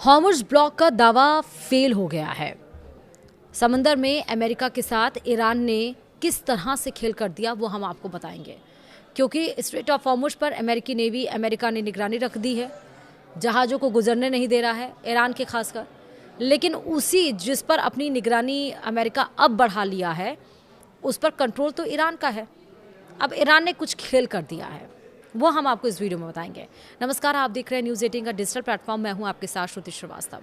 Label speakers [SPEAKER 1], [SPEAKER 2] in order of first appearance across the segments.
[SPEAKER 1] Hormuz block का दावा fail हो गया है। समंदर में अमेरिका के साथ ईरान ने किस तरह से खेल कर दिया वो हम आपको बताएंगे, क्योंकि स्ट्रेट ऑफ हॉर्मुज़ पर अमेरिकी नेवी अमेरिका ने निगरानी रख दी है। जहाज़ों को गुजरने नहीं दे रहा है, ईरान के खासकर। लेकिन उसी जिस पर अपनी निगरानी अमेरिका अब बढ़ा लिया है, उस पर कंट्रोल तो ईरान का है। अब ईरान ने कुछ खेल कर दिया है, वो हम आपको इस वीडियो में बताएंगे। नमस्कार, आप देख रहे हैं न्यूज़ 18 का डिजिटल प्लेटफॉर्म। मैं हूं आपके साथ श्रुति श्रीवास्तव।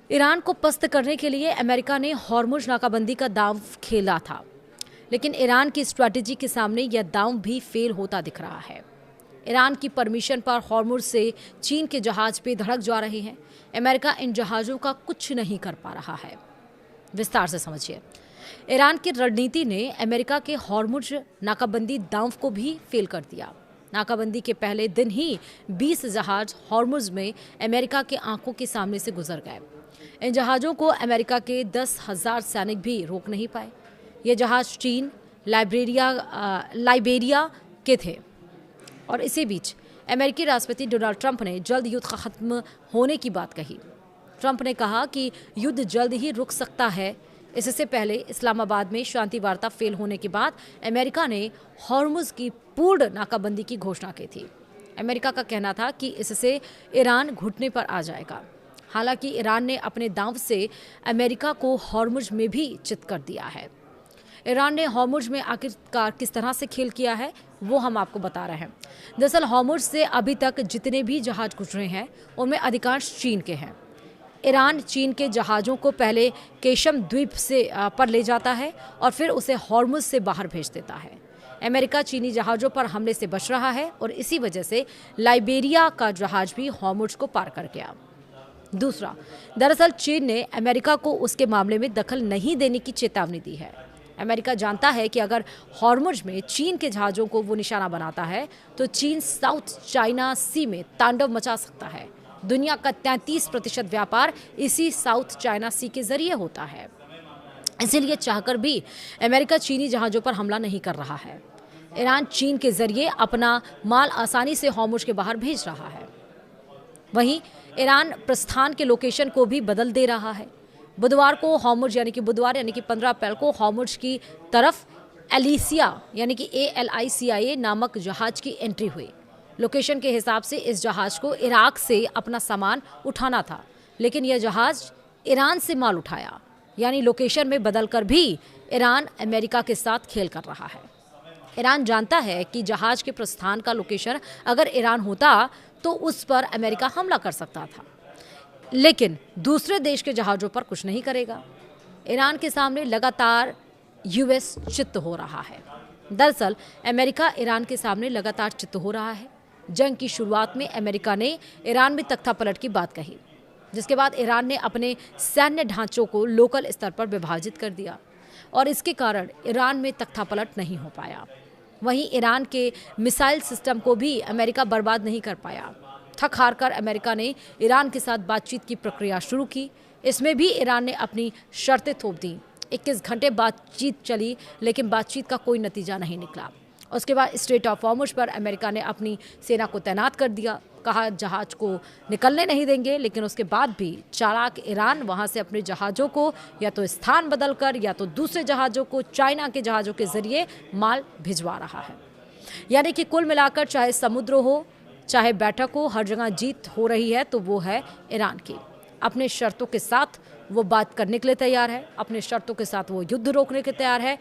[SPEAKER 1] ईरान को पस्त करने के लिए अमेरिका ने हॉर्मुज़ नाकाबंदी का दांव खेला था, लेकिन ईरान की स्ट्रैटेजी के सामने यह दांव भी फेल होता दिख रहा है। ईरान की परमिशन पर हॉर्मुज़ से चीन के जहाज पे धड़क जा रहे हैं। अमेरिका इन जहाज़ों का कुछ नहीं कर पा रहा है। विस्तार से समझिए। ईरान की रणनीति ने अमेरिका के हॉर्मुज़ नाकाबंदी दांव को भी फेल कर दिया। नाकाबंदी के पहले दिन ही 20 जहाज हॉर्मुज़ में अमेरिका के आंखों के सामने से गुजर गए। इन जहाज़ों को अमेरिका के 10,000 सैनिक भी रोक नहीं पाए। ये जहाज़ चीन, लाइबेरिया के थे। और इसी बीच अमेरिकी राष्ट्रपति डोनाल्ड ट्रंप ने जल्द युद्ध खत्म होने की बात कही। ट्रंप ने कहा कि युद्ध जल्द ही रुक सकता है। इससे पहले इस्लामाबाद में शांति वार्ता फेल होने के बाद अमेरिका ने हॉर्मुज़ की पूर्ण नाकाबंदी की घोषणा की थी। अमेरिका का कहना था कि इससे ईरान घुटने पर आ जाएगा। हालांकि ईरान ने अपने दांव से अमेरिका को हॉर्मुज़ में भी चित कर दिया है। ईरान ने हॉर्मुज़ में आखिरकार किस तरह से खेल किया है वो हम आपको बता रहे हैं। दरअसल हॉर्मुज़ से अभी तक जितने भी जहाज गुजरे हैं उनमें अधिकांश चीन के हैं। ईरान चीन के जहाज़ों को पहले केशम द्वीप से पर ले जाता है और फिर उसे हॉर्मुज़ से बाहर भेज देता है। अमेरिका चीनी जहाज़ों पर हमले से बच रहा है और इसी वजह से लाइबेरिया का जहाज भी हॉर्मुज़ को पार कर गया। दूसरा, दरअसल चीन ने अमेरिका को उसके मामले में दखल नहीं देने की चेतावनी दी है। अमेरिका जानता है कि अगर हॉर्मुज़ में चीन के जहाज़ों को वो निशाना बनाता है तो चीन साउथ चाइना सी में तांडव मचा सकता है। दुनिया का 33% व्यापार इसी साउथ चाइना सी के जरिए होता है। इसीलिए चाहकर भी अमेरिका चीनी जहाज़ों पर हमला नहीं कर रहा है। ईरान चीन के जरिए अपना माल आसानी से हॉर्मुज़ के बाहर भेज रहा है। वहीं ईरान प्रस्थान के लोकेशन को भी बदल दे रहा है। बुधवार को हॉर्मुज़ यानी कि 15 अप्रैल को हॉर्मुज़ की तरफ एलिसिया यानी कि ALICIA नामक जहाज की एंट्री हुई। लोकेशन के हिसाब से इस जहाज को इराक से अपना सामान उठाना था, लेकिन यह जहाज ईरान से माल उठाया। यानी लोकेशन में बदलकर भी ईरान अमेरिका के साथ खेल कर रहा है। ईरान जानता है कि जहाज के प्रस्थान का लोकेशन अगर ईरान होता तो उस पर अमेरिका हमला कर सकता था, लेकिन दूसरे देश के जहाज़ों पर कुछ नहीं करेगा। ईरान के सामने लगातार US चित्त हो रहा है। दरअसल अमेरिका ईरान के सामने लगातार चित्त हो रहा है। जंग की शुरुआत में अमेरिका ने ईरान में तख्तापलट की बात कही, जिसके बाद ईरान ने अपने सैन्य ढांचों को लोकल स्तर पर विभाजित कर दिया और इसके कारण ईरान में तख्तापलट नहीं हो पाया। वहीं ईरान के मिसाइल सिस्टम को भी अमेरिका बर्बाद नहीं कर पाया। थक हार कर अमेरिका ने ईरान के साथ बातचीत की प्रक्रिया शुरू की। इसमें भी ईरान ने अपनी शर्तें थोप दी। 21 घंटे बातचीत चली, लेकिन बातचीत का कोई नतीजा नहीं निकला। उसके बाद स्ट्रेट ऑफ हॉर्मुज़ पर अमेरिका ने अपनी सेना को तैनात कर दिया। कहा जहाज को निकलने नहीं देंगे, लेकिन उसके बाद भी चालाक ईरान वहां से अपने जहाज़ों को या तो स्थान बदलकर या तो दूसरे जहाज़ों को चाइना के जहाज़ों के जरिए माल भिजवा रहा है। यानी कि कुल मिलाकर चाहे समुद्र हो चाहे बैठक हो, हर जगह जीत हो रही है तो वो है ईरान की। अपने शर्तों के साथ वो बात करने के लिए तैयार है, अपने शर्तों के साथ वो युद्ध रोकने के तैयार है।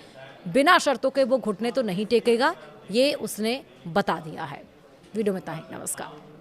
[SPEAKER 1] बिना शर्तों के वो घुटने तो नहीं टेकेगा, ये उसने बता दिया है। वीडियो में इतना ही। नमस्कार।